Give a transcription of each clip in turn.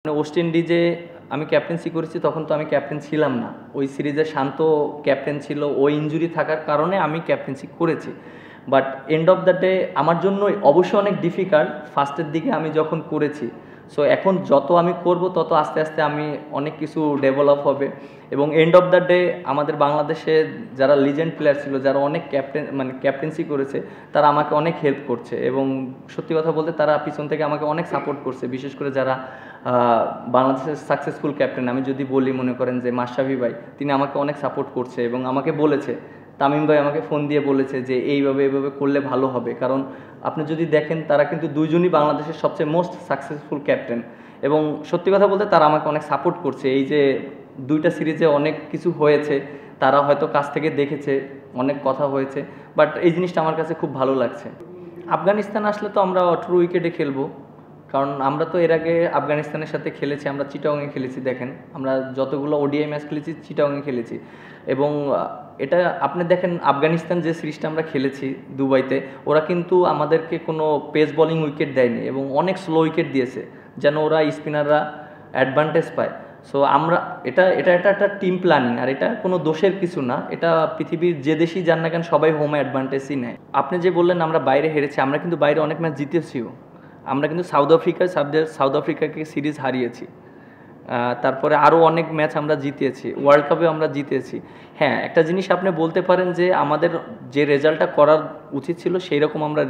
West ইন্ডিজে আমি captaincy করেছি, তখন তো আমি ক্যাপ্টেন ছিলাম না। ওই সিরিজে শান্ত ক্যাপ্টেন ছিল, ওই ইনজুরি থাকার কারণে আমি ক্যাপ্টেন্সি করেছি। But end of the day আমার জন্য অবশ্যই অনেক ডিফিকাল্ট ফার্স্টের দিকে আমি যখন করেছি। সো এখন যত আমি করব তত আস্তে আস্তে আমি অনেক কিছু ডেভেলপ হবে। এবং এন্ড অফ দ্য ডে আমাদের বাংলাদেশে যারা লিজেন্ড প্লেয়ার ছিল, যারা অনেক ক্যাপ্টেন্সি করেছে, তারা আমাকে অনেক হেল্প করছে। এবং সত্যি কথা বলতে তারা পিছন থেকে আমাকে অনেক সাপোর্ট করছে, বিশেষ করে যারা বাংলাদেশের সাকসেসফুল ক্যাপ্টেন আমি যদি বলি, মনে করেন যে মাশরাফি ভাই, তিনি আমাকে অনেক সাপোর্ট করছে এবং আমাকে বলেছে, তামিম ভাই আমাকে ফোন দিয়ে বলেছে যে এইভাবে করলে ভালো হবে। কারণ আপনি যদি দেখেন তারা কিন্তু দুইজনই বাংলাদেশের সবচেয়ে মোস্ট সাকসেসফুল ক্যাপ্টেন। এবং সত্যি কথা বলতে তারা আমাকে অনেক সাপোর্ট করছে। এই যে দুইটা সিরিজে অনেক কিছু হয়েছে, তারা হয়তো কাছ থেকে দেখেছে, অনেক কথা হয়েছে, বাট এই জিনিসটা আমার কাছে খুব ভালো লাগছে। আফগানিস্তান আসলে তো আমরা 18 উইকেটে খেলবো, কারণ আমরা তো এর আগে আফগানিস্তানের সাথে খেলেছি, আমরা চিটাগংয়ে খেলেছি। দেখেন আমরা যতগুলো ওডিআই ম্যাচ খেলেছি চিটাগংয়ে খেলেছি। এবং এটা আপনি দেখেন আফগানিস্তান যে সিরিজটা আমরা খেলেছি দুবাইতে, ওরা কিন্তু আমাদেরকে কোনো পেস বোলিং উইকেট দেয়নি এবং অনেক স্লো উইকেট দিয়েছে, যেন ওরা স্পিনাররা অ্যাডভান্টেজ পায়। সো আমরা এটা এটা এটা একটা টিম প্ল্যানিং, আর এটা কোনো দোষের কিছু না। এটা পৃথিবীর যে দেশই যান না কেন সবাই হোম অ্যাডভান্টেজই নেয়। আপনি যে বললেন আমরা বাইরে হেরেছি, আমরা কিন্তু বাইরে অনেক ম্যাচ জিতেছিও। আমরা কিন্তু সাউথ আফ্রিকাকে সিরিজ হারিয়েছি, তারপরে আরও অনেক ম্যাচ আমরা জিতেছি, ওয়ার্ল্ড কাপে আমরা জিতেছি। হ্যাঁ, একটা জিনিস আপনি বলতে পারেন যে আমাদের যে রেজাল্টটা করার উচিত ছিল সেই রকম আমরা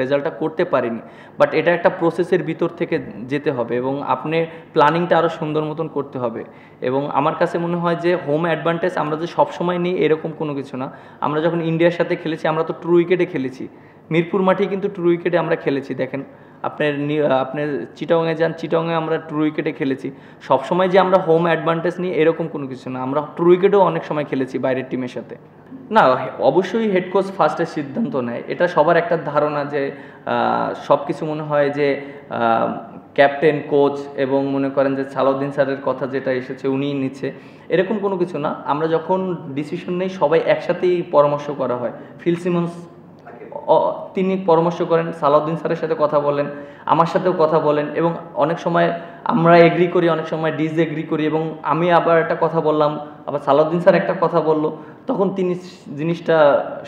রেজাল্টটা করতে পারিনি। বাট এটা একটা প্রসেসের ভিতর থেকে যেতে হবে এবং আপনি প্ল্যানিংটা আরও সুন্দর মতন করতে হবে। এবং আমার কাছে মনে হয় যে হোম অ্যাডভান্টেজ আমরা যে সবসময় নিই এরকম কোনো কিছু না। আমরা যখন ইন্ডিয়ার সাথে খেলেছি আমরা তো ট্রু উইকেটে খেলেছি, মিরপুর মাঠেই কিন্তু ট্রু উইকেটে আমরা খেলেছি। দেখেন আপনার চিটাগংয়ে যান, চিটাগংয়ে আমরা ট্রু উইকেটে খেলেছি। সবসময় যে আমরা হোম অ্যাডভান্টেজ নিই এরকম কোনো কিছু না, আমরা ট্রু উইকেটেও অনেক সময় খেলেছি বাইরের টিমের সাথে। না, অবশ্যই হেড কোচ ফার্স্টে সিদ্ধান্ত নেয়, এটা সবার একটা ধারণা যে সব কিছু মনে হয় যে ক্যাপ্টেন, কোচ এবং মনে করেন যে সালাউদ্দিন স্যারের কথা যেটা এসেছে উনিই নিচ্ছে, এরকম কোনো কিছু না। আমরা যখন ডিসিশন নেই সবাই একসাথেই পরামর্শ করা হয়। ফিল সিমন্স তিনি পরামর্শ করেন, সালাউদ্দিন স্যারের সাথে কথা বলেন, আমার সাথেও কথা বলেন, এবং অনেক সময় আমরা এগ্রি করি, অনেক সময় ডিসএগ্রি করি। এবং আমি আবার একটা কথা বললাম, আবার সালাউদ্দিন স্যার একটা কথা বললো, তখন তিনি জিনিসটা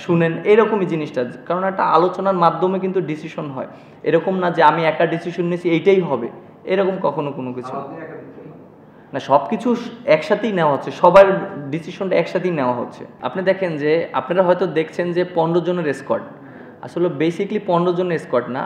শুনেন। এরকমই জিনিসটা, কারণ একটা আলোচনার মাধ্যমে কিন্তু ডিসিশন হয়। এরকম না যে আমি একা ডিসিশন নিয়েছি এইটাই হবে, এরকম কখনো কোনো কিছু না। সব কিছু একসাথেই নেওয়া হচ্ছে, সবার ডিসিশনটা একসাথেই নেওয়া হচ্ছে। আপনি দেখেন যে আপনারা হয়তো দেখছেন যে 15 জনের স্কোয়াড, আসলে বেসিকলি 15 জনের স্কোয়াড না।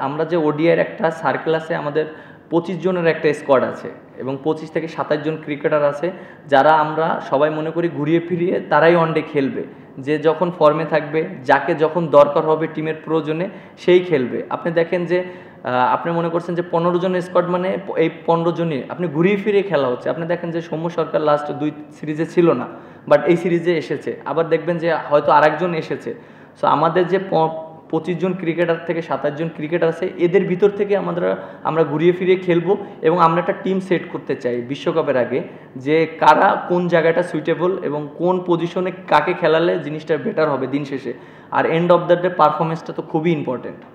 আমরা যে ওডিআইয়ের একটা সার্কেল আছে, আমাদের 25 জনের একটা স্কোয়াড আছে এবং 25 থেকে 27 জন ক্রিকেটার আছে, যারা আমরা সবাই মনে করি ঘুরিয়ে ফিরিয়ে তারাই ওয়ানডে খেলবে। যে যখন ফর্মে থাকবে, যাকে যখন দরকার হবে টিমের প্রয়োজনে সেই খেলবে। আপনি দেখেন যে আপনি মনে করছেন যে 15 জনের স্কোয়াড মানে এই 15 জনই আপনি ঘুরিয়ে ফিরিয়ে খেলা হচ্ছে। আপনি দেখেন যে সৌম্য সরকার লাস্ট 2 সিরিজে ছিল না, বাট এই সিরিজে এসেছে। আবার দেখবেন যে হয়তো আরেকজন এসেছে। সো আমাদের যে 25 জন ক্রিকেটার থেকে 27 জন ক্রিকেটার আছে, এদের ভিতর থেকে আমরা ঘুরিয়ে ফিরিয়ে খেলবো এবং আমরা একটা টিম সেট করতে চাই বিশ্বকাপের আগে, যে কারা কোন জায়গাটা সুইটেবল এবং কোন পজিশনে কাকে খেলালে জিনিসটা বেটার হবে দিন শেষে। আর এন্ড অফ দ্য ডে পারফরমেন্সটা তো খুবই ইম্পর্টেন্ট।